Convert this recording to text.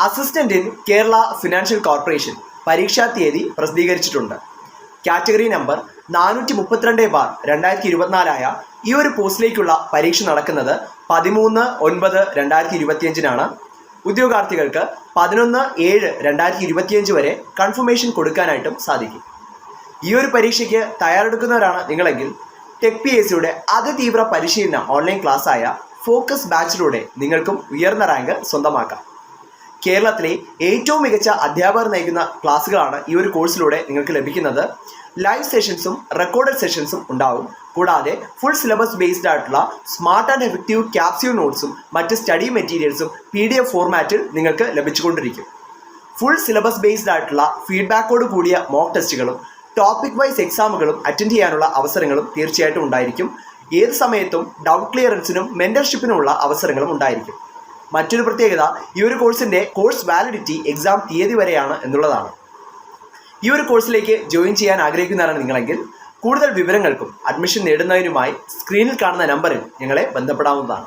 Assistant in Kerala financial corporation പരീക്ഷാ തീയതി പ്രസിദ്ധീകരിച്ചിട്ടുണ്ട്. കാറ്റഗറി നമ്പർ 432/2024 ഈ ഒരു പോസ്റ്റിലേക്കുള്ള പരീക്ഷ നടക്കുന്നത് 13/9/2025 ഉദ്യോഗാർത്ഥികൾക്ക് 11/7/2025 വരെ കൺഫർമേഷൻ കൊടുക്കാനായിട്ടും സാധിക്കും. ഈ ഒരു പരീക്ഷയ്ക്ക് തയ്യാറെടുക്കുന്നവരാണ് നിങ്ങളെങ്കിൽ ടെക് PSCയുടെ അതിതീവ്ര പരിശീലന ഓൺലൈൻ ക്ലാസ്സായ ഫോക്കസ് ബാച്ചിലൂടെ നിങ്ങൾക്കും ഉയർന്ന റാങ്ക് സ്വന്തമാക്കാം. കേരളത്തിലെ ഏറ്റവും മികച്ച അധ്യാപകർ നയിക്കുന്ന ക്ലാസ്സുകളാണ് ഈ ഒരു കോഴ്സിലൂടെ നിങ്ങൾക്ക് ലഭിക്കുന്നത്. ലൈവ് സെഷൻസും റെക്കോർഡഡ് സെഷൻസും ഉണ്ടാവും. കൂടാതെ ഫുൾ സിലബസ് ബേസ്ഡ് ആയിട്ടുള്ള സ്മാർട്ട് ആൻഡ് എഫക്റ്റീവ് ക്യാപ്സ്യൂൾ നോട്ട്സും മറ്റ് സ്റ്റഡി മെറ്റീരിയൽസും PDF ഫോർമാറ്റിൽ നിങ്ങൾക്ക് ലഭിച്ചുകൊണ്ടിരിക്കും. ഫുൾ സിലബസ് ബേസ്ഡ് ആയിട്ടുള്ള ഫീഡ്ബാക്കോട് കൂടിയ മോക്ക് ടെസ്റ്റുകളും ടോപ്പിക് വൈസ് എക്സാമുകളും അറ്റൻഡ് ചെയ്യാനുള്ള അവസരങ്ങളും തീർച്ചയായിട്ടും ഉണ്ടായിരിക്കും. ഏത് സമയത്തും ഡൗട്ട് ക്ലിയറൻസിനും മെൻറ്റർഷിപ്പിനുമുള്ള അവസരങ്ങളും ഉണ്ടായിരിക്കും. മറ്റൊരു പ്രത്യേകത, ഈ ഒരു കോഴ്സിൻ്റെ കോഴ്സ് വാലിഡിറ്റി എക്സാം തീയതി വരെയാണ് എന്നുള്ളതാണ്. ഈ ഒരു കോഴ്സിലേക്ക് ജോയിൻ ചെയ്യാൻ ആഗ്രഹിക്കുന്നവരാണ് നിങ്ങളെങ്കിൽ കൂടുതൽ വിവരങ്ങൾക്കും അഡ്മിഷൻ നേടുന്നതിനുമായി സ്ക്രീനിൽ കാണുന്ന നമ്പറിൽ ഞങ്ങളെ ബന്ധപ്പെടാവുന്നതാണ്.